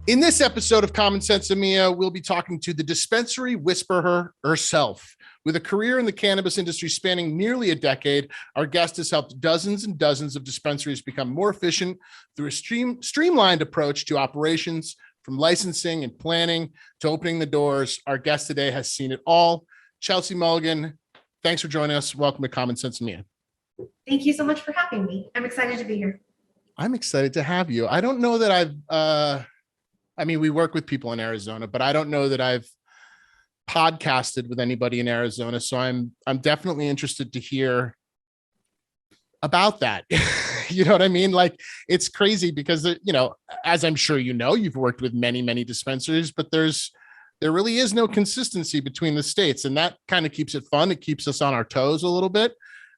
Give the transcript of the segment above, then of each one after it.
In this episode of SENSimilla, we'll be talking to the Dispensary Whisperer herself. With a career in the cannabis industry spanning nearly a decade, our guest has helped dozens and dozens of dispensaries become more efficient through a streamlined approach to operations, from licensing and planning to opening the doors. Our guest today has seen it all. Chelsea Mulligan, thanks for joining us. Welcome to SENSimilla. Thank you so much for having me. I'm excited to be here. I'm excited to have you. I don't know that we work with people in Arizona, but I don't know that I've podcasted with anybody in Arizona. So I'm definitely interested to hear about that. You know what I mean? Like, it's crazy because, as I'm sure you've worked with many, many dispensaries, but there really is no consistency between the states, and that kind of keeps it fun. It keeps us on our toes a little bit.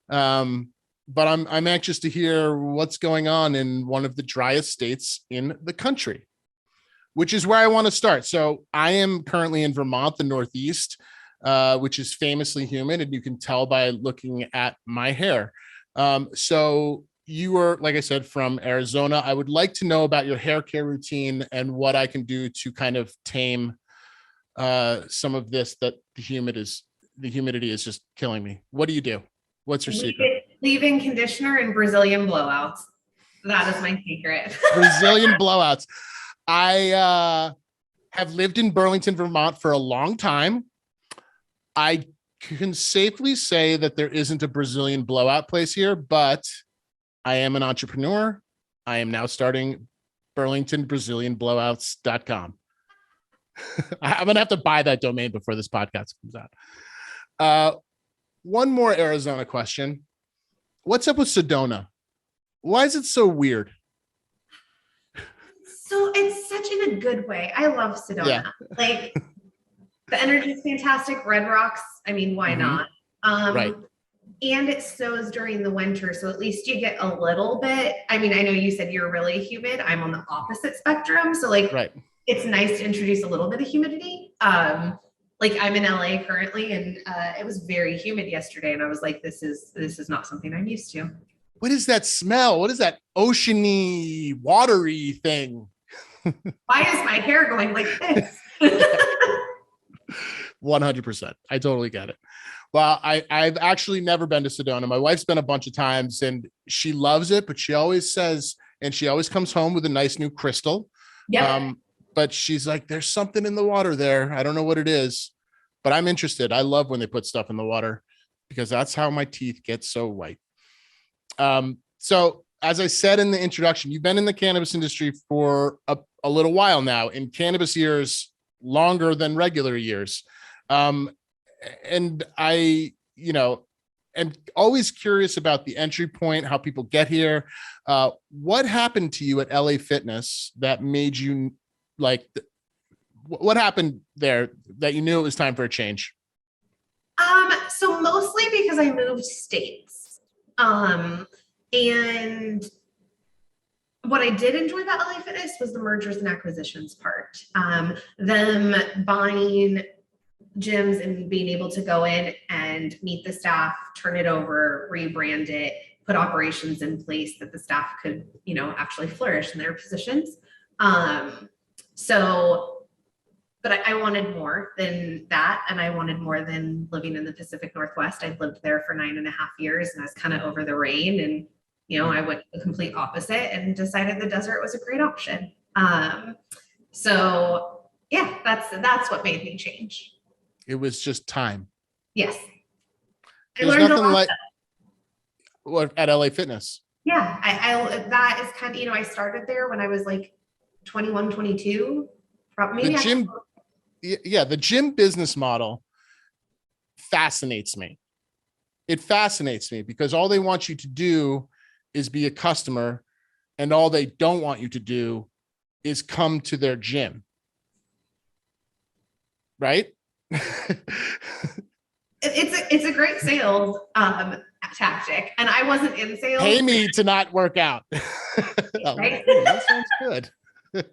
But I'm anxious to hear what's going on in one of the driest states in the country, which is where I want to start. So I am currently in Vermont, the Northeast, which is famously humid, and you can tell by looking at my hair. So you were, like I said, from Arizona. I would like to know about your hair care routine and what I can do to kind of tame some of this, that the humidity is just killing me. What do you do? What's your secret? Leave-in conditioner and Brazilian blowouts. That is my secret. Brazilian blowouts. I have lived in Burlington, Vermont for a long time. I can safely say that there isn't a Brazilian blowout place here, but I am an entrepreneur. I am now starting BurlingtonBrazilianBlowouts.com. I'm going to have to buy that domain before this podcast comes out. One more Arizona question. What's up with Sedona? Why is it so weird? So it's such in a good way. I love Sedona. Yeah. Like, the energy is fantastic. Red Rocks, I mean, why not? Right. And it snows during the winter, so at least you get a little bit. I mean, I know you said you're really humid. I'm on the opposite spectrum. So right. It's nice to introduce a little bit of humidity. Like, I'm in LA currently, and it was very humid yesterday, and I was like, this is not something I'm used to. What is that smell? What is that oceany, watery thing? Why is my hair going like this? 100%. I totally get it. Well, I've actually never been to Sedona. My wife's been a bunch of times, and she loves it, but she always says, and she always comes home with a nice new crystal. Yeah. But she's like, there's something in the water there. I don't know what it is, but I'm interested. I love when they put stuff in the water because that's how my teeth get so white. So as I said in the introduction, you've been in the cannabis industry for a little while now, in cannabis years longer than regular years. And I, am always curious about the entry point, how people get here. What happened to you at LA Fitness that made you what happened there that you knew it was time for a change? So mostly because I moved states. And what I did enjoy about LA Fitness was the mergers and acquisitions part. Them buying gyms and being able to go in and meet the staff, turn it over, rebrand it, put operations in place that the staff could, actually flourish in their positions. But I wanted more than that. And I wanted more than living in the Pacific Northwest. I'd lived there for 9.5 years, and I was kind of over the rain. And, I went the complete opposite and decided the desert was a great option. So yeah, that's what made me change. It was just time. Yes. There's nothing like at LA Fitness. Yeah. That is kind of, I started there when I was like 21, 22. Probably. The gym business model fascinates me. It fascinates me because all they want you to do is be a customer, and all they don't want you to do is come to their gym. Right? It's a great sales tactic, and I wasn't in sales. Pay me to not work out. Right? That sounds good. So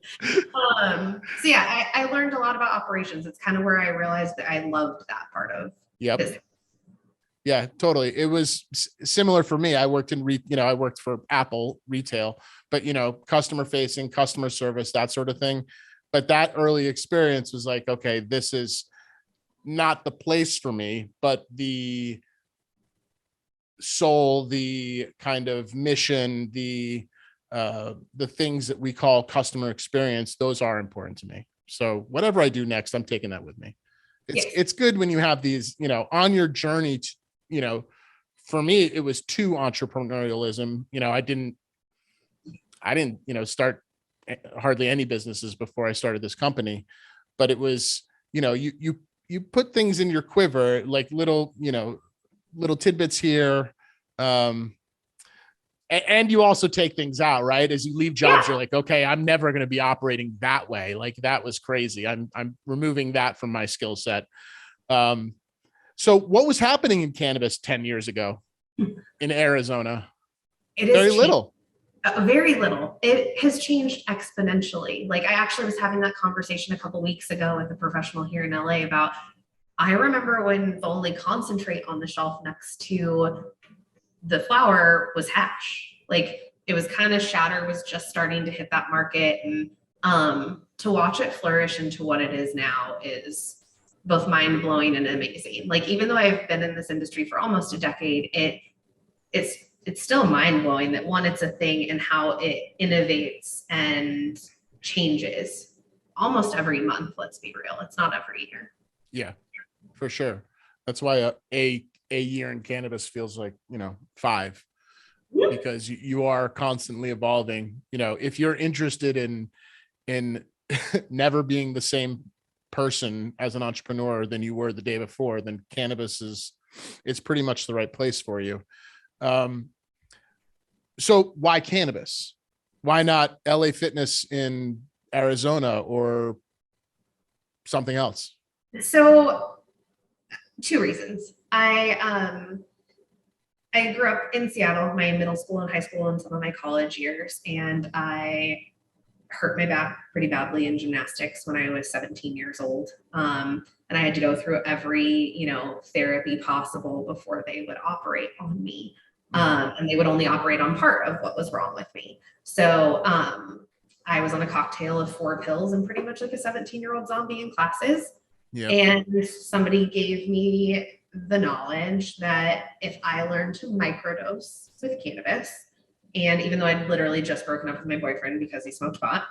yeah, I learned a lot about operations. It's kind of where I realized that I loved that part of business. Yeah, totally. It was similar for me. I worked in I worked for Apple retail, but customer facing, customer service, that sort of thing. but that early experience was like, okay, this is not the place for me, but the soul, the kind of mission, the things that we call customer experience, those are important to me. So whatever I do next, I'm taking that with me. It's good when you have these, you know, on your journey to, you know, for me, it was to entrepreneurialism. You know, I didn't, you know, start hardly any businesses before I started this company, but it was, you know, you put things in your quiver, like little, you know, little tidbits here. And you also take things out, right? As you leave jobs, you're like, okay, I'm never going to be operating that way. Like that was crazy. I'm removing that from my skill set. So what was happening in cannabis 10 years ago in Arizona? It is very little. Very little. It has changed exponentially. Like I actually was having that conversation a couple weeks ago with a professional here in LA about, I remember when the only concentrate on the shelf next to the flower was hash. Like it was kind of shatter was just starting to hit that market, and to watch it flourish into what it is now is both mind blowing and amazing. Like even though I've been in this industry for almost a decade, it's still mind blowing that one, it's a thing, and how it innovates and changes almost every month. Let's be real. It's not every year. Yeah, for sure. That's why a year in cannabis feels like, you know, 5, because you are constantly evolving. You know, if you're interested in never being the same person as an entrepreneur than you were the day before, then cannabis is pretty much the right place for you. So why cannabis? Why not LA Fitness in Arizona or something else? So 2 reasons. I grew up in Seattle, my middle school and high school and some of my college years, and I hurt my back pretty badly in gymnastics when I was 17 years old. And I had to go through every, you know, therapy possible before they would operate on me. And they would only operate on part of what was wrong with me. So I was on a cocktail of 4 pills and pretty much like a 17-year-old zombie in classes. Yep. And somebody gave me the knowledge that if I learned to microdose with cannabis, and even though I'd literally just broken up with my boyfriend because he smoked pot,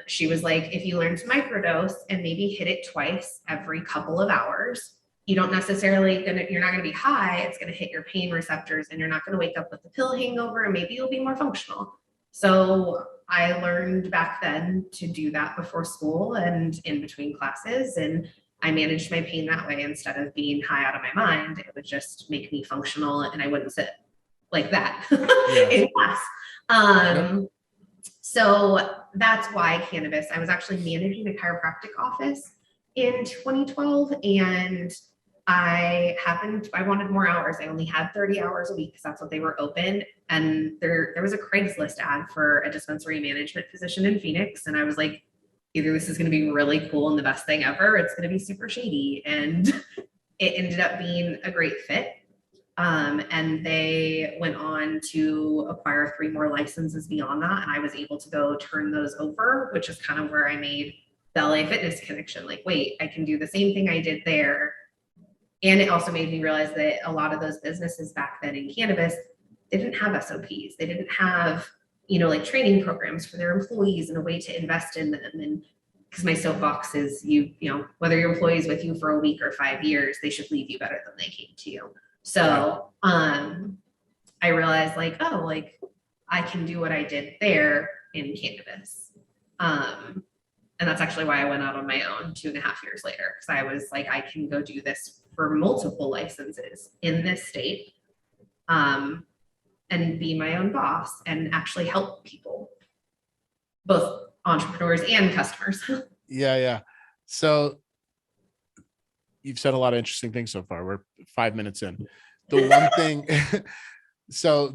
she was like, if you learn to microdose and maybe hit it twice every couple of hours, you don't necessarily you're not going to be high. It's going to hit your pain receptors and you're not going to wake up with the pill hangover, and maybe you'll be more functional. So I learned back then to do that before school and in between classes. And I managed my pain that way. Instead of being high out of my mind, it would just make me functional and I wouldn't sit like that in class. So that's why cannabis. I was actually managing a chiropractic office in 2012, and I wanted more hours. I only had 30 hours a week because that's what they were open. And there was a Craigslist ad for a dispensary management position in Phoenix. And I was like, either this is going to be really cool and the best thing ever, it's going to be super shady. And it ended up being a great fit. And they went on to acquire 3 more licenses beyond that. And I was able to go turn those over, which is kind of where I made the LA Fitness connection. Like, wait, I can do the same thing I did there. And it also made me realize that a lot of those businesses back then in cannabis, they didn't have SOPs. They didn't have, you know, like training programs for their employees and a way to invest in them. And because my soapbox is you know, whether your employee's with you for a week or 5 years, they should leave you better than they came to you. So I realized like, oh, like I can do what I did there in cannabis. And that's actually why I went out on my own 2.5 years later. Because I was like, I can go do this for multiple licenses in this state, and be my own boss and actually help people, both entrepreneurs and customers. Yeah. So you've said a lot of interesting things so far. We're 5 minutes in. The one thing,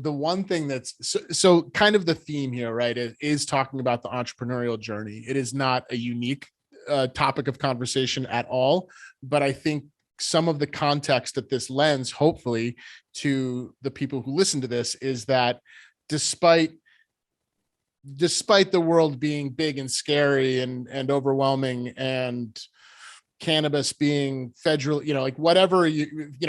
the one thing that's so kind of the theme here, right, is talking about the entrepreneurial journey. It is not a unique topic of conversation at all, but I think some of the context that this lends, hopefully, to the people who listen to this is that despite despite the world being big and scary and overwhelming, and cannabis being federal, like whatever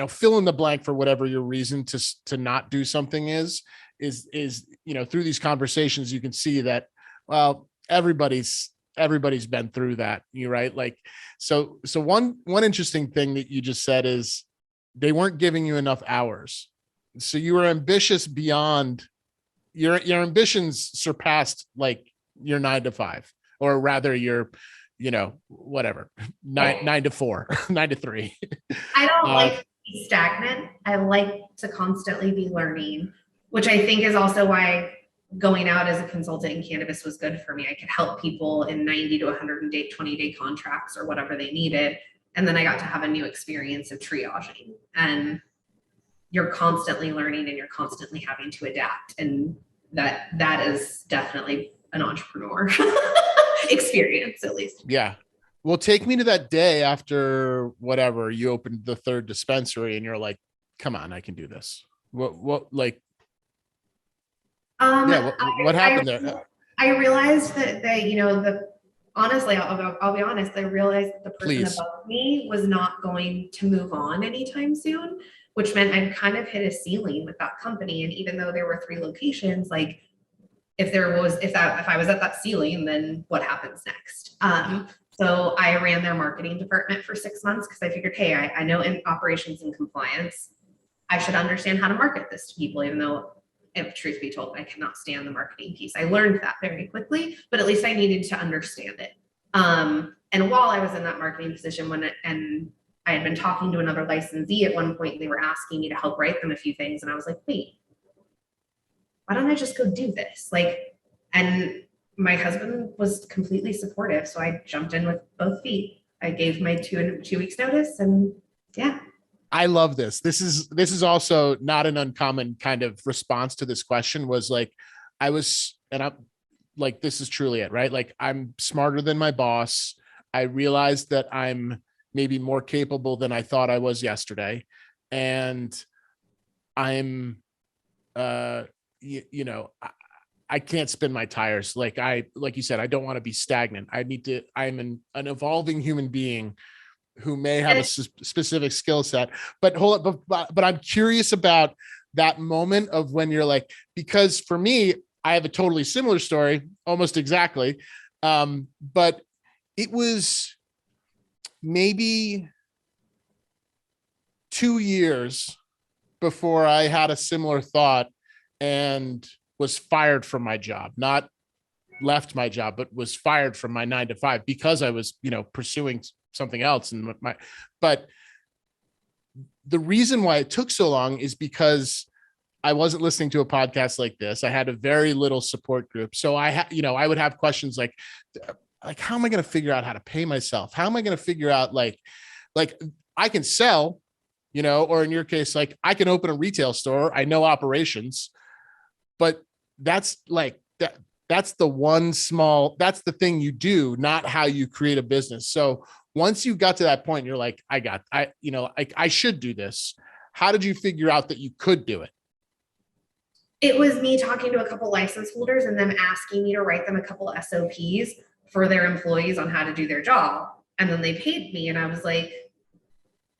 fill in the blank for whatever your reason to not do something is through these conversations, you can see that, well, everybody's been through that. You're right. Like, so one interesting thing that you just said is they weren't giving you enough hours. So you were ambitious beyond your ambitions, surpassed like your 9 to 5, or rather your, whatever, 9 to 4, 9 to 3. I don't like to be stagnant. I like to constantly be learning, which I think is also why going out as a consultant in cannabis was good for me. I could help people in 90 to 120-day contracts or whatever they needed. And then I got to have a new experience of triaging, and you're constantly learning and you're constantly having to adapt. And that is definitely an entrepreneur experience, at least. Yeah. Well, take me to that day after whatever you opened the 3rd dispensary and you're like, come on, I can do this. What what happened there? I realized that honestly, I'll be honest, I realized that the person above me was not going to move on anytime soon, which meant I'd kind of hit a ceiling with that company. And even though there were 3 locations, like if I was at that ceiling, then what happens next? So I ran their marketing department for 6 months because I figured, hey, I know in operations and compliance, I should understand how to market this to people, even though, if truth be told, I cannot stand the marketing piece. I learned that very quickly, but at least I needed to understand it. And while I was in that marketing position, and I had been talking to another licensee at one point, they were asking me to help write them a few things. And I was like, wait, why don't I just go do this? And my husband was completely supportive. So I jumped in with both feet. I gave my 2 weeks notice, and yeah. I love this. This is also not an uncommon kind of response to this question, was like, I'm like, this is truly it, right? Like, I'm smarter than my boss. I realized that I'm maybe more capable than I thought I was yesterday. And I'm, I can't spin my tires. Like you said, I don't want to be stagnant. I'm an evolving human being who may have a specific skill set, but but I'm curious about that moment of when you're like, because for me, I have a totally similar story, almost exactly. But it was maybe 2 years before I had a similar thought and was fired from my job, not left my job, but was fired from my 9 to 5 because I was, pursuing something else. But the reason why it took so long is because I wasn't listening to a podcast like this. I had a very little support group. So I would have questions like, how am I going to figure out how to pay myself? How am I going to figure out like I can sell, or in your case, like I can open a retail store. I know operations, but that's like that. That's that's the thing you do, not how you create a business. So once you got to that point, you're like, I should do this. How did you figure out that you could do it? It was me talking to a couple license holders and them asking me to write them a couple SOPs for their employees on how to do their job. And then they paid me, and I was like,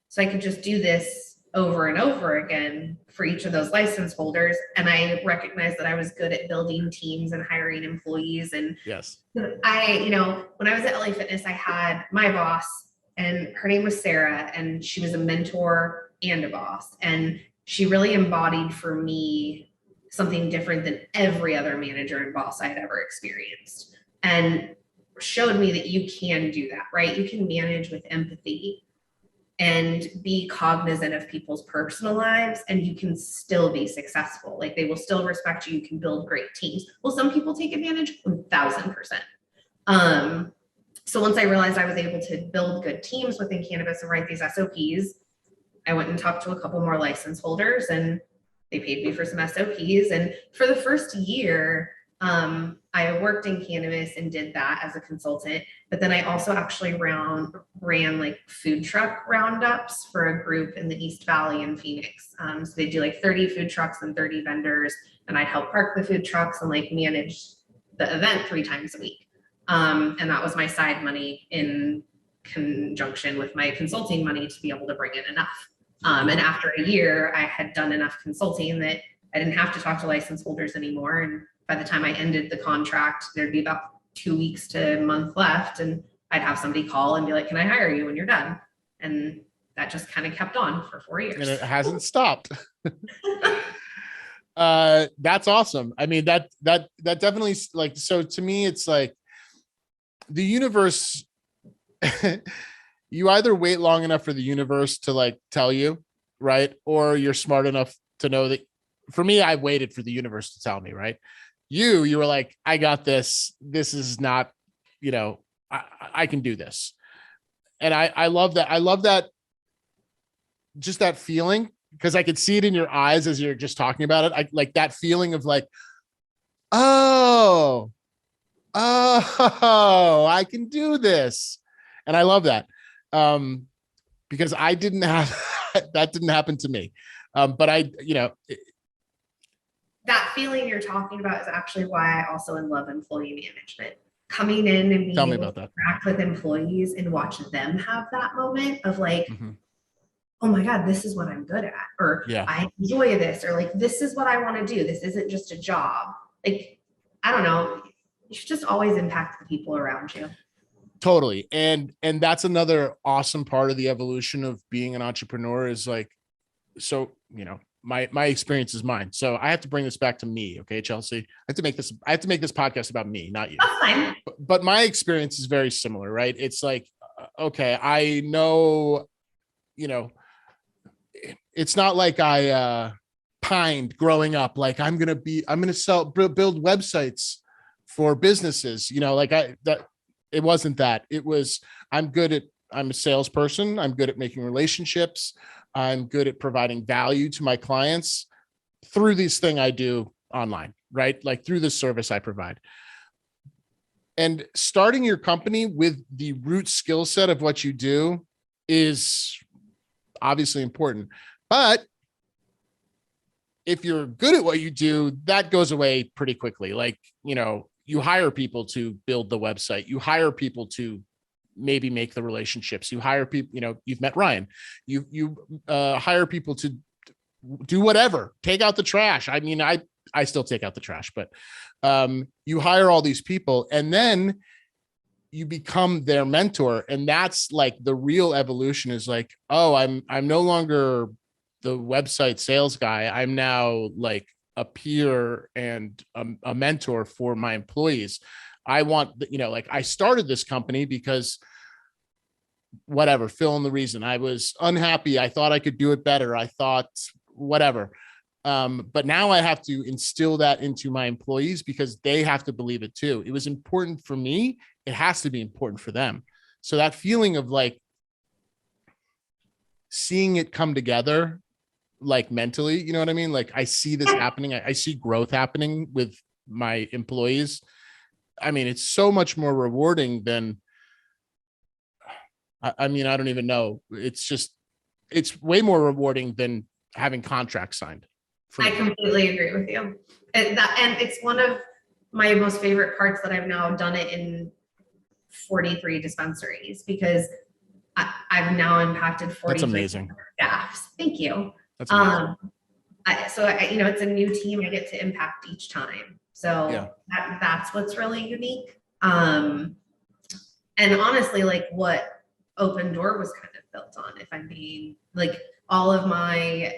so I could just do this over and over again for each of those license holders. And I recognized that I was good at building teams and hiring employees. And yes, when I was at LA Fitness, I had my boss, and her name was Sarah, and she was a mentor and a boss. And she really embodied for me something different than every other manager and boss I had ever experienced, and showed me that you can do that, right? You can manage with empathy and be cognizant of people's personal lives, and you can still be successful. Like, they will still respect you. You can build great teams. Well, some people take advantage 1,000%. So once I realized I was able to build good teams within cannabis and write these SOPs, I went and talked to a couple more license holders, and they paid me for some SOPs. And for the first year, I worked in cannabis and did that as a consultant, but then I also actually ran like food truck roundups for a group in the East Valley in Phoenix. So they do like 30 food trucks and 30 vendors, and I'd help park the food trucks and like manage the event 3 times a week. And that was my side money in conjunction with my consulting money to be able to bring in enough. And after a year, I had done enough consulting that I didn't have to talk to license holders anymore. And by the time I ended the contract, there'd be about 2 weeks to a month left. And I'd have somebody call and be like, can I hire you when you're done? And that just kind of kept on for 4 years. And it hasn't stopped. That's awesome. I mean, that definitely, like, so to me, it's like the universe, you either wait long enough for the universe to like tell you, right? Or you're smart enough to know that. For me, I waited for the universe to tell me, right? You were like, I got this. This is not, you know, I can do this. And I love that. I love that. Just that feeling, because I could see it in your eyes as you're just talking about it. I like that feeling of like, oh, I can do this. And I love that. Because I didn't have, that didn't happen to me. But I, you know, that feeling you're talking about is actually why I also love employee management. Coming in and being able to interact with employees and watch them have that moment of like, oh my God, this is what I'm good at, or I enjoy this, or like, this is what I want to do. This isn't just a job. Like, I don't know. You should just always impact the people around you. Totally. And that's another awesome part of the evolution of being an entrepreneur is like, so, you know, my experience is mine. So I have to bring this back to me. Okay, Chelsea, I have to make this podcast about me, not you. That's fine. But my experience is very similar, right? It's like, okay, I know, you know, it's not like I pined growing up, like I'm going to build websites for businesses, you know, like it wasn't that. It was, I'm a salesperson. I'm good at making relationships. I'm good at providing value to my clients through this thing I do online, right? Like through the service I provide. And starting your company with the root skill set of what you do is obviously important. But if you're good at what you do, that goes away pretty quickly. Like, you know, you hire people to build the website. You hire people to maybe make the relationships. You hire people, you know, you've met Ryan. You hire people to do whatever, take out the trash. I mean, I still take out the trash, but you hire all these people and then you become their mentor. And that's like the real evolution is like, oh, I'm no longer the website sales guy. I'm now like a peer and a mentor for my employees. I want, you know, like I started this company because whatever, fill in the reason. I was unhappy. I thought I could do it better. I thought whatever. But now I have to instill that into my employees because they have to believe it too. It was important for me. It has to be important for them. So that feeling of like seeing it come together, like mentally, you know what I mean? Like I see this happening. I see growth happening with my employees. I mean, it's so much more rewarding than, I mean, I don't even know. It's way more rewarding than having contracts signed. I completely agree with you. And it's one of my most favorite parts that I've now done it in 43 dispensaries because I've now impacted 43 That's amazing. staffs. Thank you. That's amazing. You know, it's a new team I get to impact each time. So that's what's really unique. And honestly, like what Open Door was kind of built on, if I'm being like all of my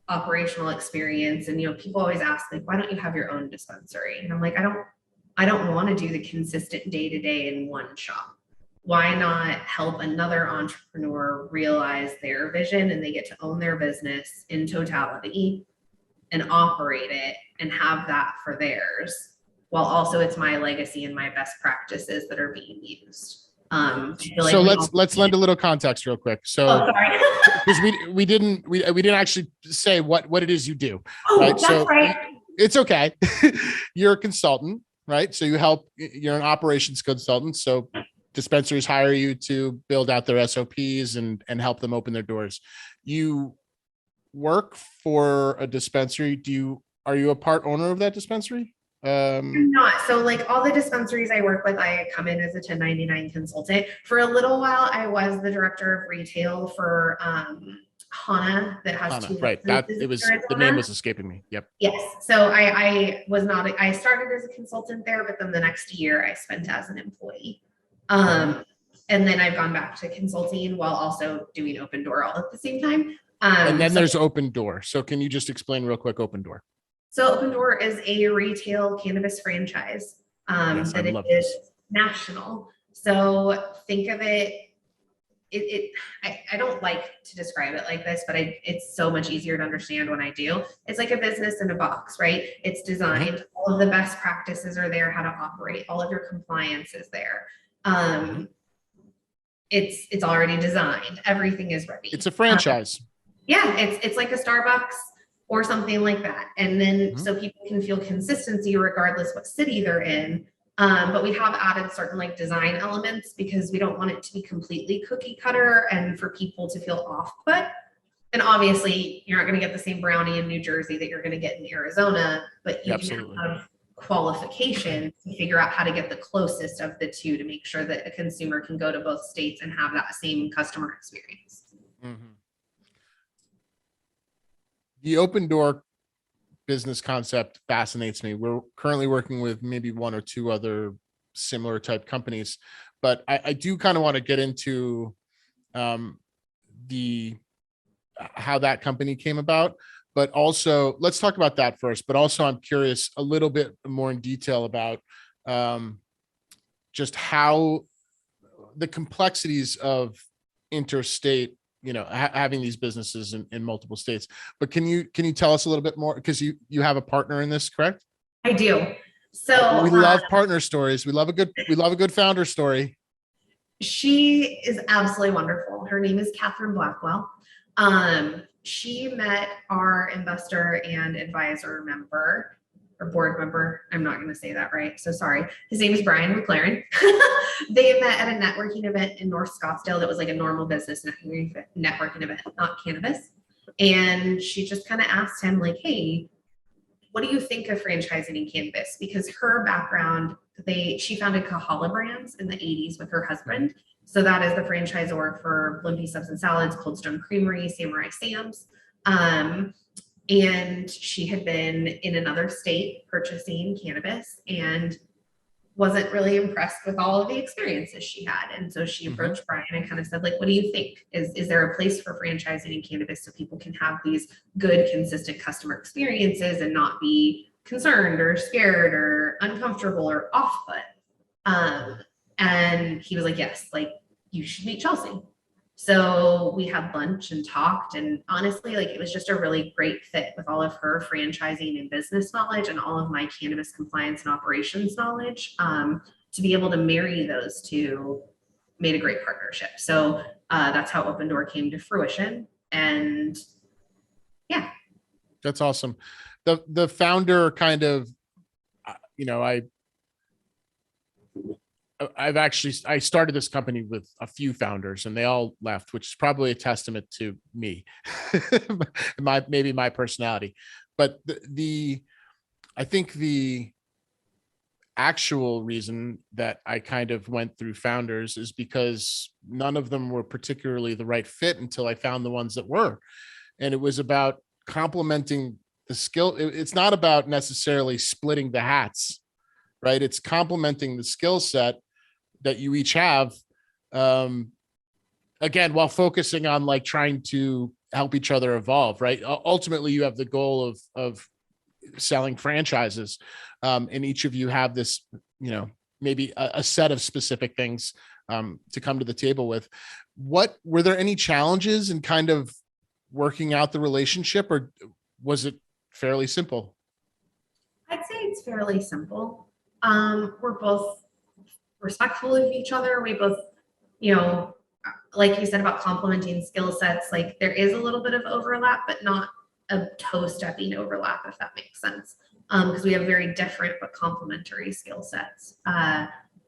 operational experience. And, you know, people always ask like, why don't you have your own dispensary? And I'm like, I don't want to do the consistent day-to-day in one shop. Why not help another entrepreneur realize their vision and they get to own their business in totality and operate it and have that for theirs, while also it's my legacy and my best practices that are being used. Like so let's lend a little context real quick. So because we didn't actually say what it is you do. Oh, right? That's so right. It's okay. You're a consultant, right? So you're an operations consultant. So dispensaries hire you to build out their SOPs and help them open their doors. You work for a dispensary. Are you a part owner of that dispensary? I'm not. So like all the dispensaries I work with, I come in as a 1099 consultant. For a little while, I was the director of retail for Hana that has Hana, two right. That licenses it in was, the name Arizona. was escaping me. Yep. Yes. So I was not, I started as a consultant there, but then the next year I spent as an employee. And then I've gone back to consulting while also doing Open Door all at the same time. And then there's Open Door. So can you just explain real quick Open Door? So Open Door is a retail cannabis franchise Yes, that I is love this. national. So think of it, I don't like to describe it like this, but it's so much easier to understand when I do. It's like a business in a box, right? It's designed, all of the best practices are there, how to operate, all of your compliance is there. It's already designed. Everything is ready. It's a franchise. Yeah, it's like a Starbucks or something like that. And then so people can feel consistency regardless what city they're in. But we have added certain like design elements because we don't want it to be completely cookie cutter and for people to feel off put. And obviously you're not going to get the same brownie in New Jersey that you're going to get in Arizona, but you can have qualification to figure out how to get the closest of the two to make sure that a consumer can go to both states and have that same customer experience. The Open Door business concept fascinates me. We're currently working with maybe one or two other similar type companies, but I do kind of want to get into how that company came about. But also, let's talk about that first. But also, I'm curious a little bit more in detail about just how the complexities of interstate, having these businesses in multiple states. But can you tell us a little bit more, because you have a partner in this, correct? I do. So we love partner stories. We love a good founder story. She is absolutely wonderful. Her name is Catherine Blackwell. She met our investor and advisor member or board member. I'm not going to say that right. So sorry. His name is Brian McLaren. They met at a networking event in North Scottsdale that was like a normal business networking event, not cannabis. And she just kind of asked him like, hey, what do you think of franchising in cannabis? Because her background, she founded Kahala Brands in the 80s with her husband. So that is the franchisor for Blimpie Subs and Salads, Cold Stone Creamery, Samurai Sam's. And she had been in another state purchasing cannabis and wasn't really impressed with all of the experiences she had. And so she approached Brian and kind of said, like, what do you think? Is there a place for franchising in cannabis so people can have these good, consistent customer experiences and not be concerned or scared or uncomfortable or off put? And he was like, yes, like you should meet Chelsea. So we had lunch and talked, and honestly, like it was just a really great fit with all of her franchising and business knowledge and all of my cannabis compliance and operations knowledge. To be able to marry those two made a great partnership. So that's how Open Door came to fruition. And yeah. That's awesome. The founder kind of, I started this company with a few founders and they all left, which is probably a testament to me, maybe my personality. But I think the actual reason that I kind of went through founders is because none of them were particularly the right fit until I found the ones that were. And it was about complementing the skill. It's not about necessarily splitting the hats, right? It's complementing the skill set that you each have, again, while focusing on like trying to help each other evolve, right? Ultimately, you have the goal of selling franchises, and each of you have this, maybe a set of specific things to come to the table with. Were there any challenges in kind of working out the relationship, or was it fairly simple? I'd say it's fairly simple. We're both respectful of each other. We both, like you said about complementing skill sets, like there is a little bit of overlap, but not a toe-stepping overlap, if that makes sense. Because we have very different but complementary skill sets.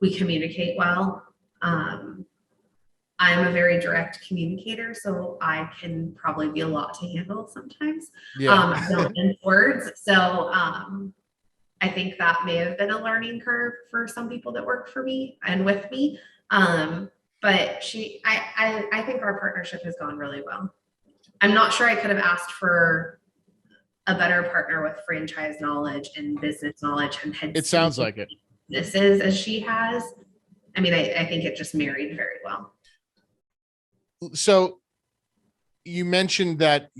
We communicate well. I'm a very direct communicator, so I can probably be a lot to handle sometimes. In words. So I think that may have been a learning curve for some people that work for me and with me. But I think our partnership has gone really well. I'm not sure I could have asked for a better partner with franchise knowledge and business knowledge and had It sounds like it. This is as she has. I mean, I think it just married very well. So you mentioned that,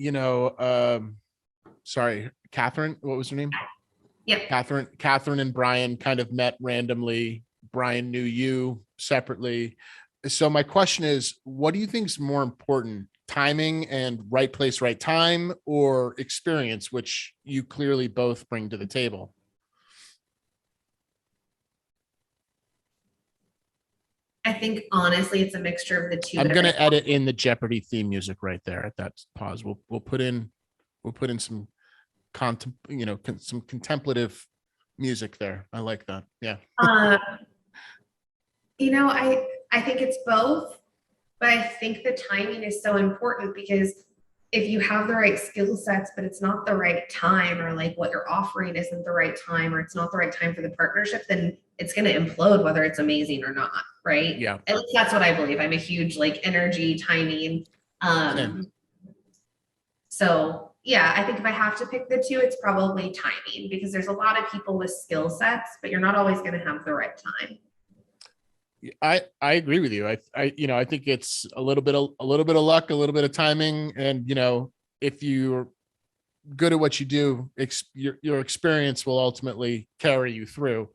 sorry, Catherine, what was her name? Yeah. Catherine and Brian kind of met randomly. Brian knew you separately. So my question is, what do you think is more important, timing and right place, right time, or experience, which you clearly both bring to the table? I think honestly, it's a mixture of the two. I'm going to edit in the Jeopardy theme music right there at that pause. We'll put in some some contemplative music there. I like that. Yeah. I think it's both, but I think the timing is so important because if you have the right skill sets, but it's not the right time, or like what you're offering isn't the right time, or it's not the right time for the partnership, then it's going to implode whether it's amazing or not. Right. Yeah. At least that's what I believe. I'm a huge energy timing. So yeah, I think if I have to pick the two, it's probably timing, because there's a lot of people with skill sets, but you're not always going to have the right time. I agree with you. I think it's a little bit of luck, a little bit of timing. And, if you're good at what you do, your experience will ultimately carry you through.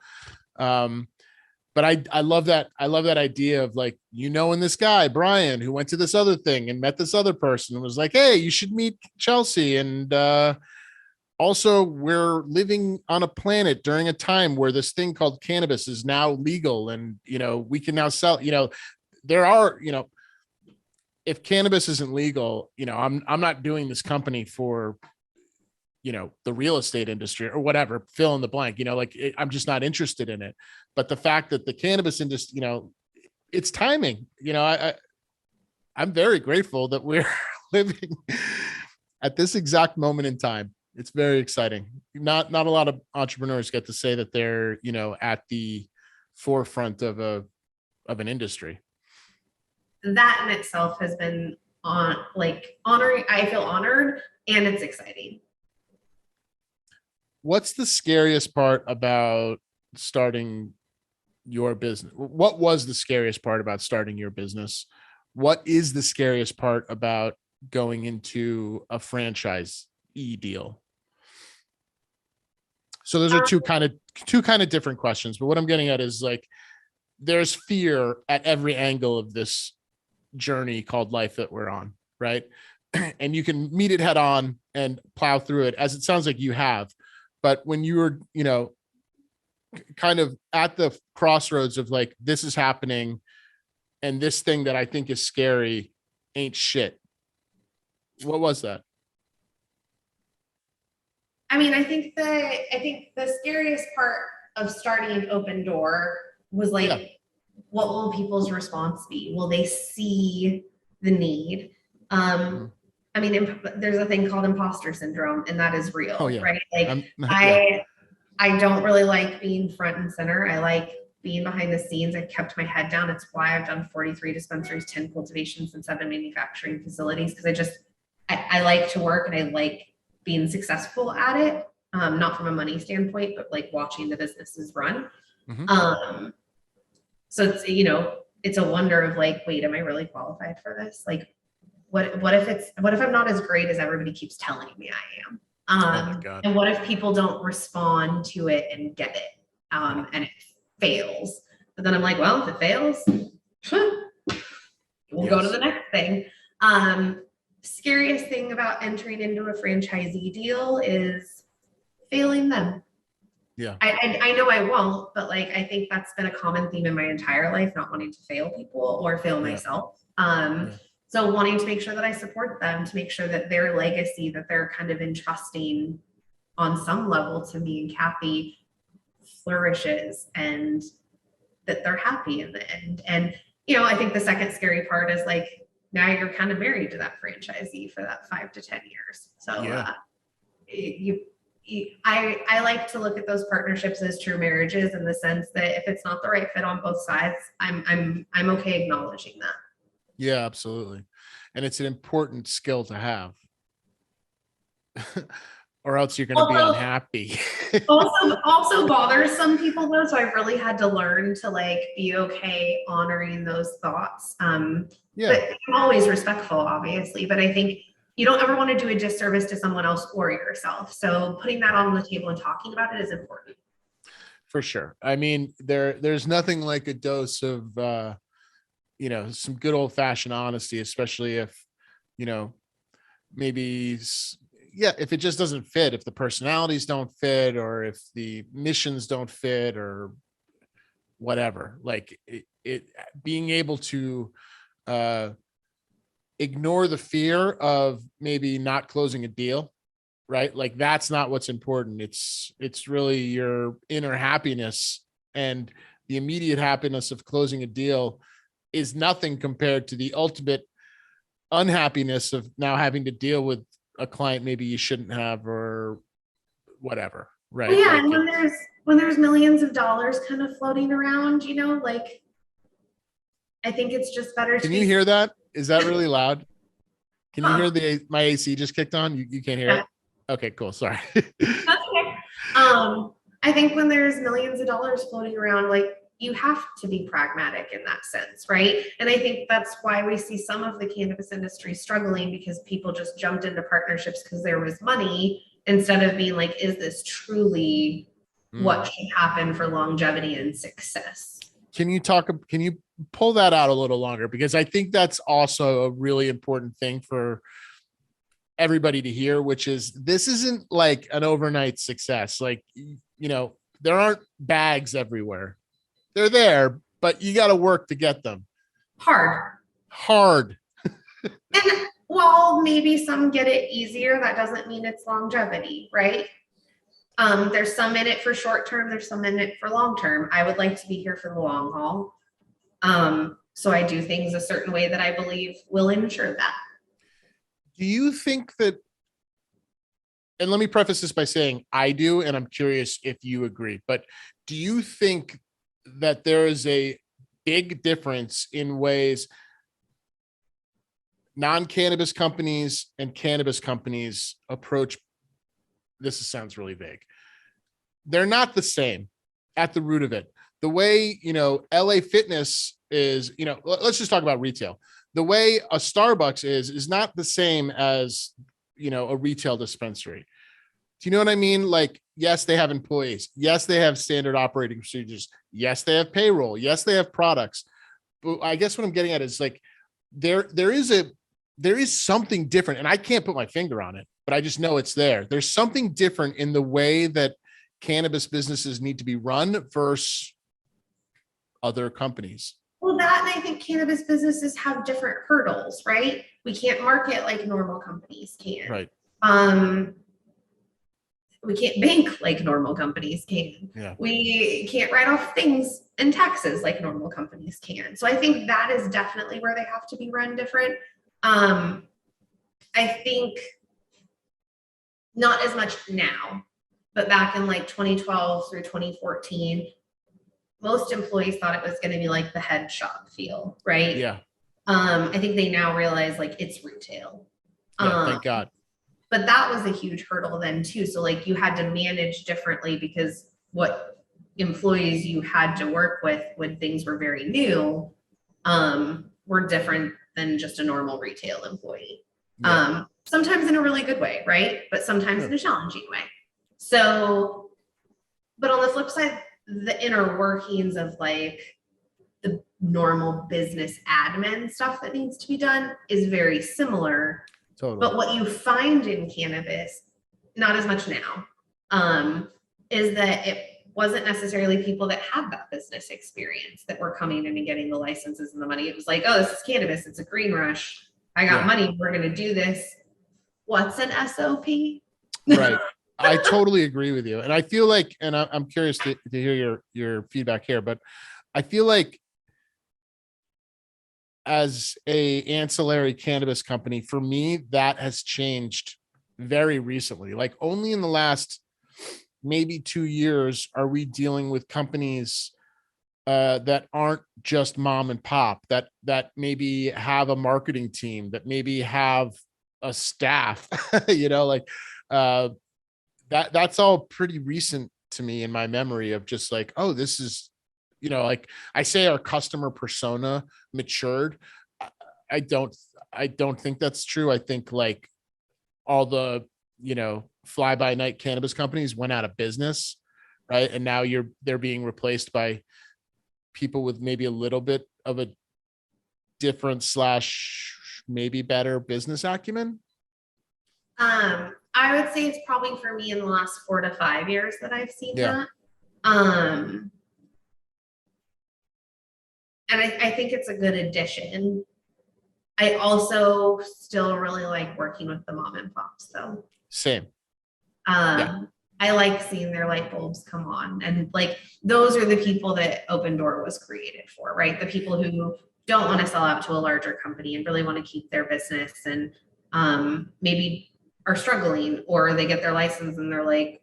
But I love that. I love that idea of and this guy, Brian, who went to this other thing and met this other person and was like, hey, you should meet Chelsea. And, also, we're living on a planet during a time where this thing called cannabis is now legal, and we can now sell. There are, if cannabis isn't legal, I'm not doing this company for, the real estate industry or whatever. Fill in the blank. I'm just not interested in it. But the fact that the cannabis industry, it's timing. I'm very grateful that we're living at this exact moment in time. It's very exciting. Not a lot of entrepreneurs get to say that they're, at the forefront of an industry. That in itself has been honoring. I feel honored, and it's exciting. What's the scariest part about starting your business? What was the scariest part about starting your business? What is the scariest part about going into a franchise deal? So those are two kind of different questions, but what I'm getting at is there's fear at every angle of this journey called life that we're on, right? And you can meet it head on and plow through it, as it sounds like you have. But when you were, kind of at the crossroads of this is happening, and this thing that I think is scary ain't shit. What was that? I mean, I think the scariest part of starting Open Door was what will people's response be? Will they see the need? I mean, there's a thing called imposter syndrome, and that is real, right? I don't really like being front and center. I like being behind the scenes. I've kept my head down. It's why I've done 43 dispensaries, 10 cultivations, and 7 manufacturing facilities, because I like to work, and I like being successful at it, not from a money standpoint, but watching the businesses run. Mm-hmm. So it's a wonder of wait, am I really qualified for this? What if I'm not as great as everybody keeps telling me I am? And what if people don't respond to it and get it, and it fails? But then I'm well, if it fails, we'll go to the next thing. Scariest thing about entering into a franchisee deal is failing them. Yeah. I know I won't, but I think that's been a common theme in my entire life, not wanting to fail people or fail myself. So wanting to make sure that I support them, to make sure that their legacy that they're kind of entrusting on some level to me and Kathy flourishes, and that they're happy in the end. And, I think the second scary part is now you're kind of married to that franchisee for that 5 to 10 years. So I like to look at those partnerships as true marriages, in the sense that if it's not the right fit on both sides, I'm okay acknowledging that. Yeah, absolutely. And it's an important skill to have. Or else you're going to be unhappy. also bothers some people though. So I really had to learn to like be okay honoring those thoughts. Yeah. But I'm always respectful, obviously. But I think you don't ever want to do a disservice to someone else or yourself. So putting that on the table and talking about it is important. For sure. I mean, there's nothing like a dose of some good old fashioned honesty, especially if, maybe if it just doesn't fit, if the personalities don't fit, or if the missions don't fit, or whatever, like it being able to ignore the fear of maybe not closing a deal, right? Like that's not what's important. It's really your inner happiness, and the immediate happiness of closing a deal is nothing compared to the ultimate unhappiness of now having to deal with a client maybe you shouldn't have, or whatever, right? Well, yeah, like, and when there's millions of dollars kind of floating around, like I think it's just better. Can you hear that? Is that really loud? Can you hear my AC just kicked on? You can't hear it? Okay, cool. Sorry. That's okay. I think when there's millions of dollars floating around, like you have to be pragmatic in that sense, right? And I think that's why we see some of the cannabis industry struggling, because people just jumped into partnerships because there was money, instead of being like, is this truly what should happen for longevity and success? Can you pull that out a little longer? Because I think that's also a really important thing for everybody to hear, which is this isn't like an overnight success. Like, there aren't bags everywhere. They're there, but you got to work to get them. Hard. And while maybe some get it easier, that doesn't mean it's longevity, right? There's some in it for short term, there's some in it for long term. I would like to be here for the long haul. So I do things a certain way that I believe will ensure that. Do you think that, and let me preface this by saying I do, and I'm curious if you agree, but do you think that there is a big difference in ways non-cannabis companies and cannabis companies approach? This sounds really vague. They're not the same at the root of it. The way, LA Fitness is, let's just talk about retail. The way a Starbucks is not the same as, a retail dispensary. Do you know what I mean? Like, yes, they have employees. Yes, they have standard operating procedures. Yes, they have payroll. Yes, they have products. But I guess what I'm getting at is like, there is something different, and I can't put my finger on it, but I just know it's there. There's something different in the way that cannabis businesses need to be run versus other companies. Well, that, and I think cannabis businesses have different hurdles, right? We can't market like normal companies can. Right. We can't bank like normal companies can. Yeah. We can't write off things and taxes like normal companies can. So I think that is definitely where they have to be run different. I think not as much now, but back in like 2012 through 2014, most employees thought it was going to be like the head shop feel, right? Yeah. I think they now realize like it's retail. Yeah, thank God. But that was a huge hurdle then too. So like you had to manage differently, because what employees you had to work with when things were very new were different than just a normal retail employee. Yeah. Sometimes in a really good way, right? But sometimes in a challenging way. So, but on the flip side, the inner workings of like the normal business admin stuff that needs to be done is very similar. Totally. But what you find in cannabis, not as much now, is that it wasn't necessarily people that had that business experience that were coming in and getting the licenses and the money. It was like, oh, this is cannabis. It's a green rush. I got money. We're going to do this. What's an SOP? Right. I totally agree with you. And I feel like, and I'm curious to hear your feedback here, but I feel like as a ancillary cannabis company, for me, that has changed very recently. Like only in the last maybe 2 years, are we dealing with companies that aren't just mom and pop, that maybe have a marketing team, that maybe have a staff, like that's all pretty recent to me in my memory of just like, oh, this is, like I say our customer persona matured. I I don't I don't think that's true. I think like all the, fly by night cannabis companies went out of business, right? And now they're being replaced by people with maybe a little bit of a different slash maybe better business acumen. I would say it's probably for me in the last 4 to 5 years that I've seen Yeah. that. And I think it's a good addition. I also still really like working with the mom and pops though. Same. I like seeing their light bulbs come on, and like those are the people that Open Door was created for, right? The people who don't want to sell out to a larger company and really want to keep their business, and maybe are struggling, or they get their license and they're like,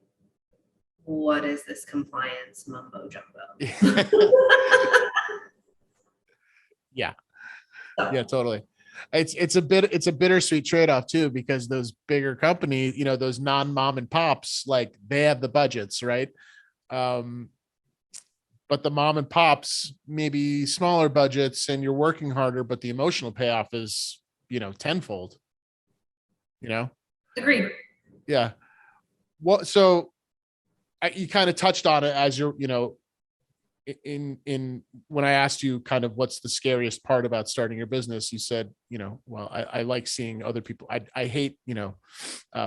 what is this compliance mumbo jumbo? Yeah. Yeah, totally. It's a bittersweet trade-off too, because those bigger companies, those non-mom and pops, like they have the budgets, right? But the mom and pops, maybe smaller budgets, and you're working harder, but the emotional payoff is, tenfold. Agreed. Yeah. Well, so you kind of touched on it as you're, in when I asked you kind of what's the scariest part about starting your business, you said, well, I like seeing other people. I hate,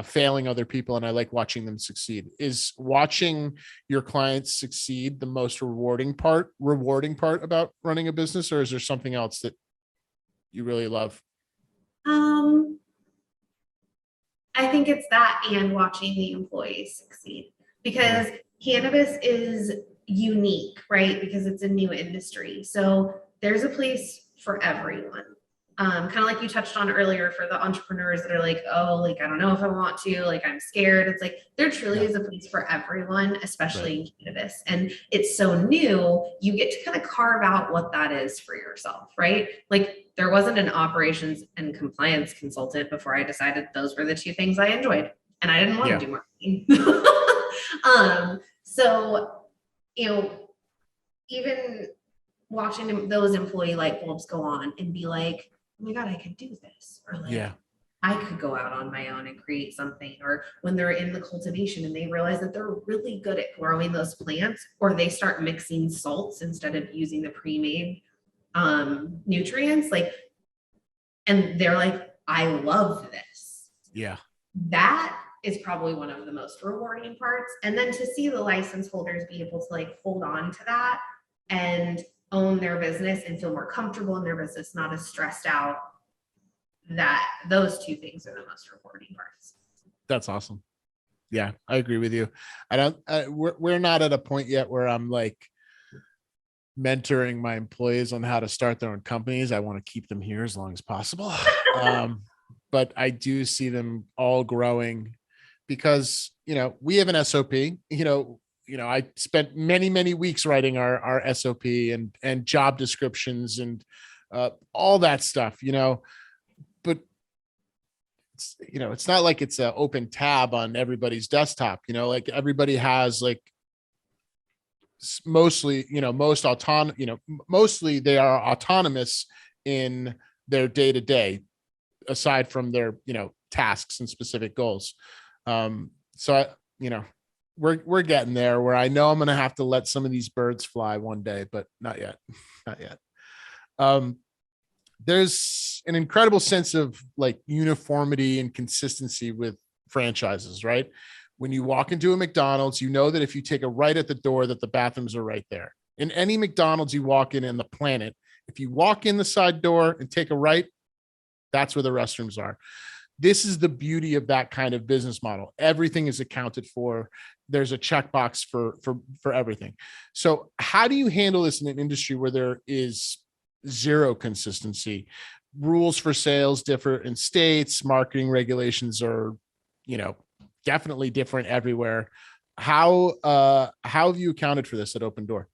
failing other people, and I like watching them succeed. Is watching your clients succeed the most rewarding part about running a business, or is there something else that you really love? I think it's that, and watching the employees succeed, because cannabis is unique, right? Because it's a new industry. So there's a place for everyone. Kind of like you touched on earlier, for the entrepreneurs that are like, oh, like, I don't know if I want to, like, I'm scared. It's like, there truly is a place for everyone, especially in cannabis. And it's so new, you get to kind of carve out what that is for yourself, right? Like, there wasn't an operations and compliance consultant before I decided those were the two things I enjoyed, and I didn't want to do marketing. So, even watching those employee light bulbs go on and be like, oh my God, I could do this. Or like, I could go out on my own and create something. Or when they're in the cultivation and they realize that they're really good at growing those plants, or they start mixing salts instead of using the pre-made nutrients, like, and they're like, I love this. Yeah. That is probably one of the most rewarding parts. And then to see the license holders be able to like hold on to that and own their business and feel more comfortable in their business, not as stressed out, that those two things are the most rewarding parts. That's awesome. Yeah, I agree with you. We're not at a point yet where I'm like mentoring my employees on how to start their own companies. I want to keep them here as long as possible. But I do see them all growing because, we have an SOP, I spent many weeks writing our SOP and job descriptions and all that stuff, but it's not like it's an open tab on everybody's desktop, like everybody has like mostly, mostly they are autonomous in their day-to-day, aside from their, tasks and specific goals. So we're getting there where I know I'm going to have to let some of these birds fly one day, but not yet. There's an incredible sense of like uniformity and consistency with franchises, right? When you walk into a McDonald's, you know that if you take a right at the door, that the bathrooms are right there. In any McDonald's you walk in the planet, if you walk in the side door and take a right, that's where the restrooms are. This is the beauty of that kind of business model. Everything is accounted for. There's a checkbox for everything. So how do you handle this in an industry where there is zero consistency? Rules for sales differ in states. Marketing regulations are, definitely different everywhere. how have you accounted for this at Open Door?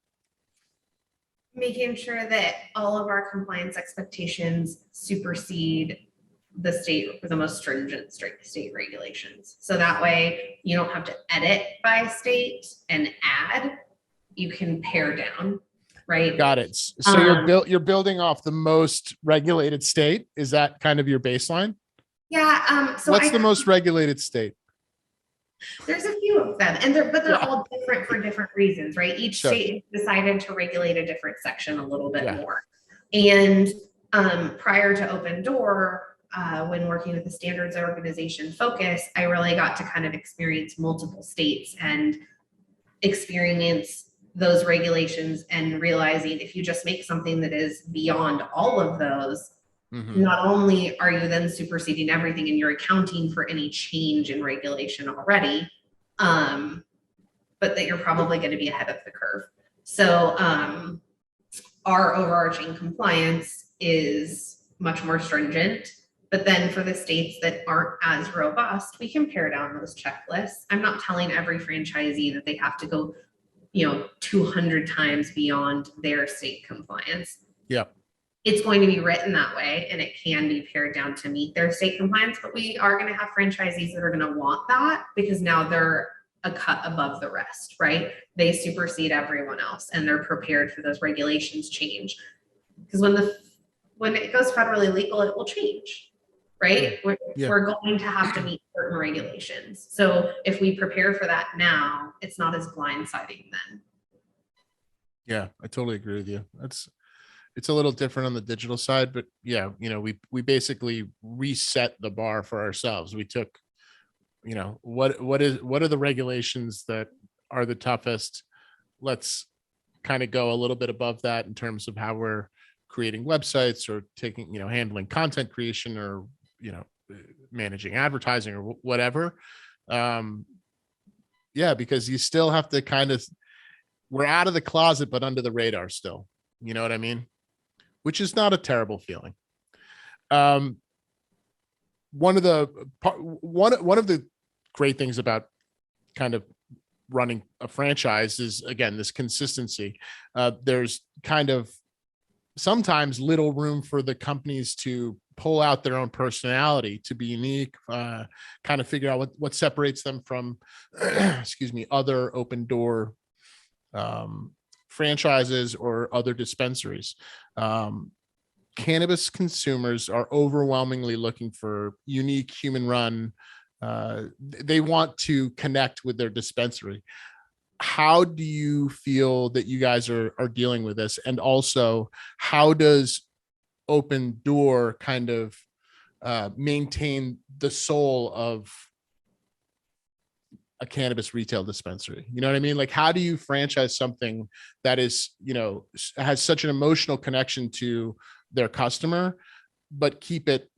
Making sure that all of our compliance expectations supersede the most stringent state regulations. So that way you don't have to edit by state and add, you can pare down, right? Got it. So you're building off the most regulated state. Is that kind of your baseline? Yeah. So what's the most regulated state? There's a few of them, and they're all different for different reasons, right? Each state decided to regulate a different section a little bit more. And prior to Open Door, when working with the standards organization Focus, I really got to kind of experience multiple states and experience those regulations, and realizing if you just make something that is beyond all of those, not only are you then superseding everything and you're accounting for any change in regulation already, but that you're probably going to be ahead of the curve. So our overarching compliance is much more stringent. But then for the states that aren't as robust, we can pare down those checklists. I'm not telling every franchisee that they have to go, 200 times beyond their state compliance. Yeah. It's going to be written that way, and it can be pared down to meet their state compliance, but we are going to have franchisees that are going to want that because now they're a cut above the rest, right? They supersede everyone else, and they're prepared for those regulations change. Because when it goes federally legal, it will change, right? We're going to have to meet certain regulations. So if we prepare for that now, it's not as blindsiding then. Yeah, I totally agree with you. It's a little different on the digital side, but yeah, we basically reset the bar for ourselves. We took, what are the regulations that are the toughest? Let's kind of go a little bit above that in terms of how we're creating websites or taking, handling content creation or, managing advertising or whatever. Yeah, because you still have to we're out of the closet, but under the radar still, you know what I mean? Which is not a terrible feeling. One of the great things about kind of running a franchise is, again, this consistency. There's kind of sometimes little room for the companies to pull out their own personality, to be unique, kind of figure out what separates them from, other Open Door franchises or other dispensaries. Cannabis consumers are overwhelmingly looking for unique, human run. They want to connect with their dispensary. How do you feel that you guys are dealing with this? And also, how does Open Door kind of maintain the soul of a cannabis retail dispensary? You know what I mean? Like, how do you franchise something that is, has such an emotional connection to their customer, but keep that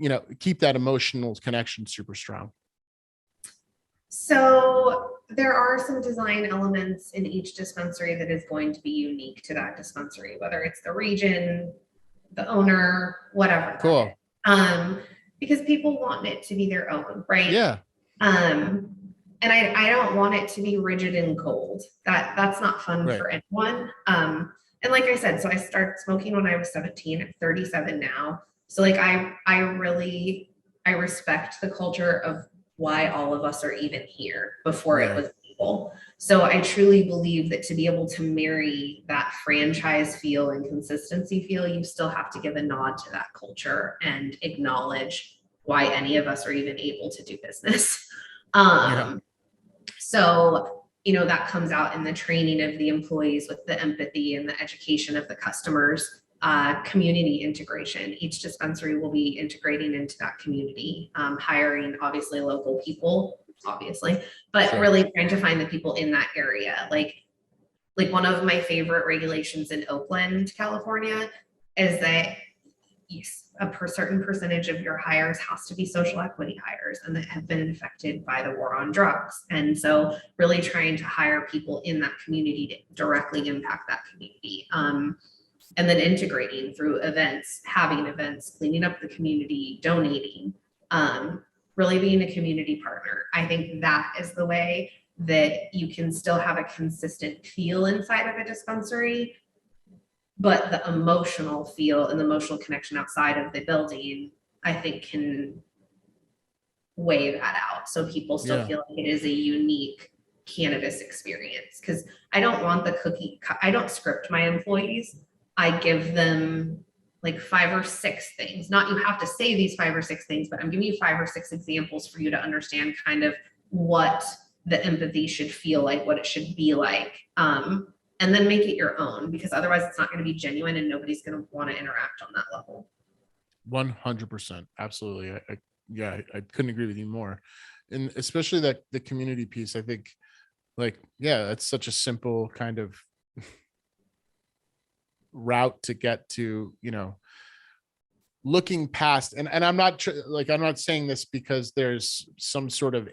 emotional connection super strong? So there are some design elements in each dispensary that is going to be unique to that dispensary, whether it's the region, the owner, whatever. Cool. Because people want it to be their own, right? Yeah. And I don't want it to be rigid and cold. That's not fun for anyone. And like I said, so I started smoking when I was 17. I'm 37 now. So like I respect the culture of why all of us are even here before it was legal. So I truly believe that to be able to marry that franchise feel and consistency feel, you still have to give a nod to that culture and acknowledge why any of us are even able to do business. So, that comes out in the training of the employees with the empathy and the education of the customers, community integration. Each dispensary will be integrating into that community, hiring obviously local people, but really trying to find the people in that area. Like one of my favorite regulations in Oakland, California, is that a certain percentage of your hires has to be social equity hires and that have been affected by the war on drugs. And so really trying to hire people in that community to directly impact that community. And then integrating through events, having events, cleaning up the community, donating, really being a community partner. I think that is the way that you can still have a consistent feel inside of a dispensary, but the emotional feel and the emotional connection outside of the building, I think, can weigh that out. So people still feel like it is a unique cannabis experience. Because I don't want I don't script my employees. I give them like 5 or 6 things. Not you have to say these 5 or 6 things, but I'm giving you 5 or 6 examples for you to understand kind of what the empathy should feel like, what it should be like. And then make it your own, because otherwise it's not going to be genuine and nobody's going to want to interact on that level. 100%. Absolutely. I couldn't agree with you more. And especially that the community piece, I think, like, yeah, that's such a simple kind of route to get to, you know, looking past, and I'm not I'm not saying this because there's some sort of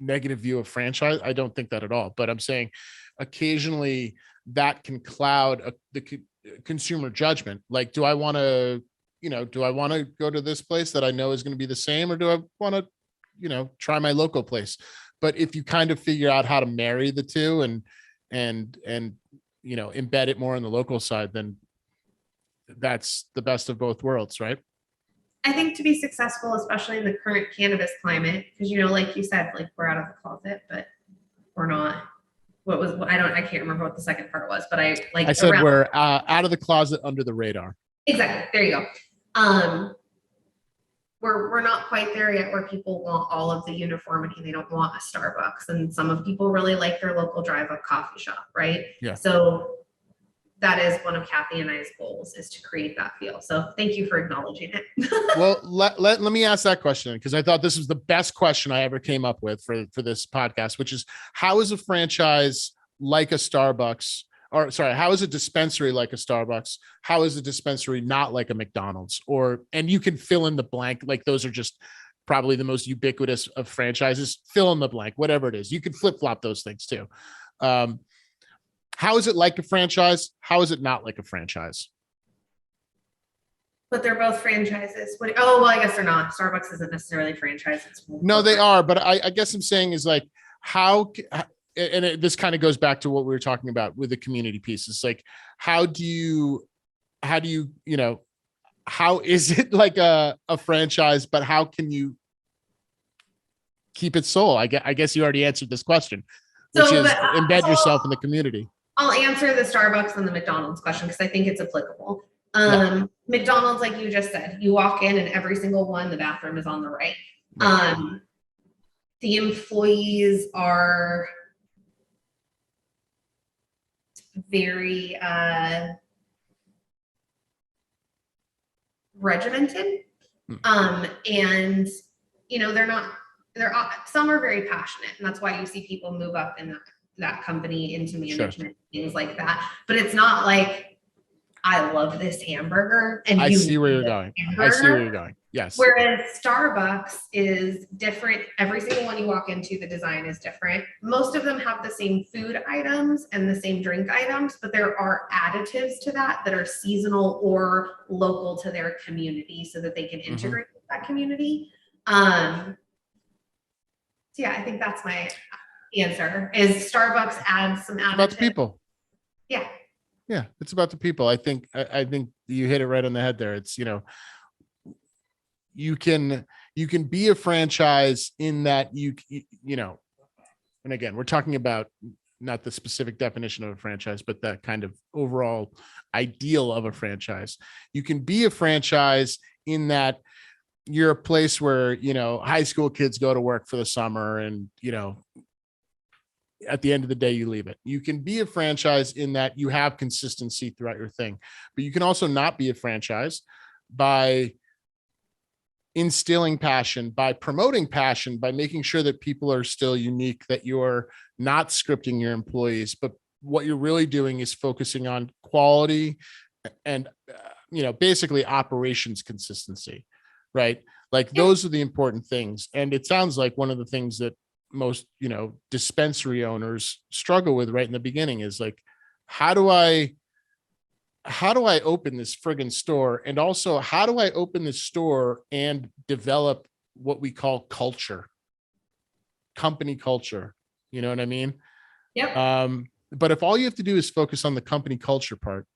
negative view of franchise. I don't think that at all, but I'm saying occasionally that can cloud the consumer judgment. Like, do I want to go to this place that I know is going to be the same, or do I want to, try my local place? But if you kind of figure out how to marry the two and embed it more on the local side, then that's the best of both worlds, right? I think to be successful, especially in the current cannabis climate, because, like you said, like, we're out of the closet, but we're not. I can't remember what the second part was, but I said we're out of the closet, under the radar. Exactly. There you go. We're not quite there yet where people want all of the uniformity. They don't want a Starbucks, and some of people really like their local drive-up coffee shop, right? Yeah. So that is one of Kathy and I's goals, is to create that feel. So thank you for acknowledging it. Well, let me ask that question, because I thought this was the best question I ever came up with for this podcast, which is, how is a franchise like a Starbucks, or sorry, how is a dispensary like a Starbucks? How is a dispensary not like a McDonald's? And you can fill in the blank. Like, those are just probably the most ubiquitous of franchises. Fill in the blank, whatever it is. You can flip flop those things too. How is it like a franchise? How is it not like a franchise? But they're both franchises. I guess they're not. Starbucks isn't necessarily a franchise. No, they are. But I guess I'm saying is, like, this kind of goes back to what we were talking about with the community piece. It's like, how is it like a franchise, but how can you keep it soul? I guess you already answered this question, which is embed yourself in the community. I'll answer the Starbucks and the McDonald's question, because I think it's applicable. McDonald's, like you just said, you walk in and every single one, the bathroom is on the right. The employees are very regimented. And some are very passionate, and that's why you see people move up in that company into management, things like that. But it's not like, I love this hamburger, and I see where you're going. Yes. Whereas Starbucks is different. Every single one you walk into, the design is different. Most of them have the same food items and the same drink items, but there are additives to that are seasonal or local to their community, so that they can integrate with that community. So yeah, I think that's my answer, is Starbucks adds some additives. About the people. Yeah. Yeah, it's about the people. I think you hit it right on the head there. It's, you can be a franchise in that and again, we're talking about not the specific definition of a franchise, but that kind of overall ideal of a franchise. You can be a franchise in that you're a place where, high school kids go to work for the summer, and, at the end of the day, you leave it. You can be a franchise in that you have consistency throughout your thing, but you can also not be a franchise by instilling passion, by promoting passion, by making sure that people are still unique, that you're not scripting your employees, but what you're really doing is focusing on quality and, basically operations consistency, right? Like, those are the important things. And it sounds like one of the things that most, dispensary owners struggle with right in the beginning is, like, how do I open this friggin' store? And also, how do I open this store and develop what we call culture? company culture. You know what I mean? Yep. But if all you have to do is focus on the company culture part,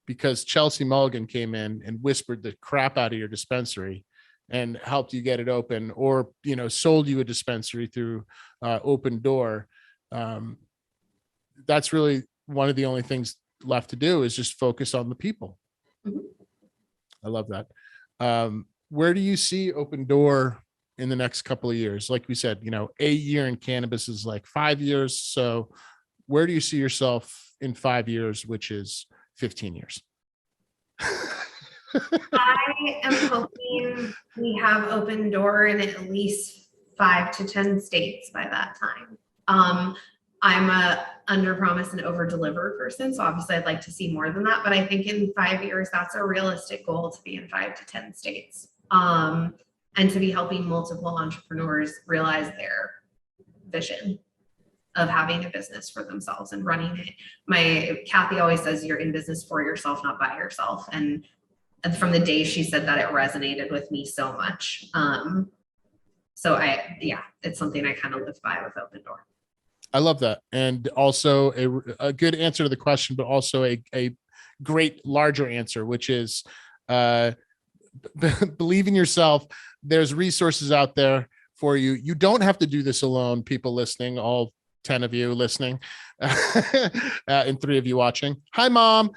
because Chelsea Mulligan came in and whispered the crap out of your dispensary and helped you get it open, or, sold you a dispensary through Open Door. That's really one of the only things left to do, is just focus on the people. Mm-hmm. I love that. Where do you see Open Door in the next couple of years? Like we said, 8 year in cannabis is like 5 years. So where do you see yourself in 5 years, which is 15 years? I am hoping we have Open Door in at least 5 to 10 states by that time. I'm a under promise and over deliver person. So obviously I'd like to see more than that, but I think in 5 years, that's a realistic goal, to be in 5 to 10 states. And to be helping multiple entrepreneurs realize their vision of having a business for themselves and running it. Kathy always says, you're in business for yourself, not by yourself. And from the day she said that, it resonated with me so much. So it's something I kind of live by with Open Door. I love that. And also a good answer to the question, but also a great larger answer, which is believe in yourself. There's resources out there for you. You don't have to do this alone, people listening, all 10 of you listening, and 3 of you watching. Hi, Mom.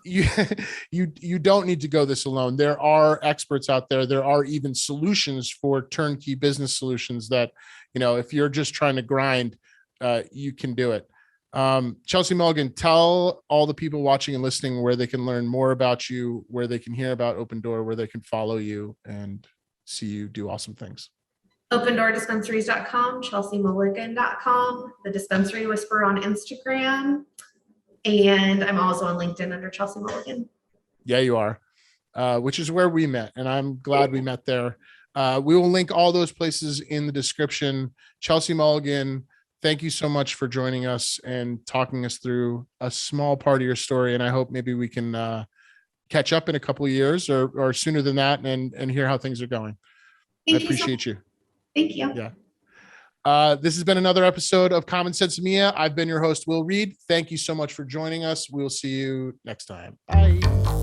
You don't need to go this alone. There are experts out there. There are even solutions for turnkey business solutions that, if you're just trying to grind, you can do it. Chelsea Mulligan, tell all the people watching and listening where they can learn more about you, where they can hear about Open Door, where they can follow you and see you do awesome things. OpenDoorDispensaries.com, ChelseaMulligan.com, the Dispensary Whisperer on Instagram. And I'm also on LinkedIn under Chelsea Mulligan. Yeah, you are, which is where we met. And I'm glad we met there. We will link all those places in the description. Chelsea Mulligan, thank you so much for joining us and talking us through a small part of your story. And I hope maybe we can catch up in a couple of years or sooner than that and hear how things are going. I appreciate you. Thank you. Yeah. This has been another episode of Common SENSimilla. I've been your host, Will Reed. Thank you so much for joining us. We'll see you next time. Bye.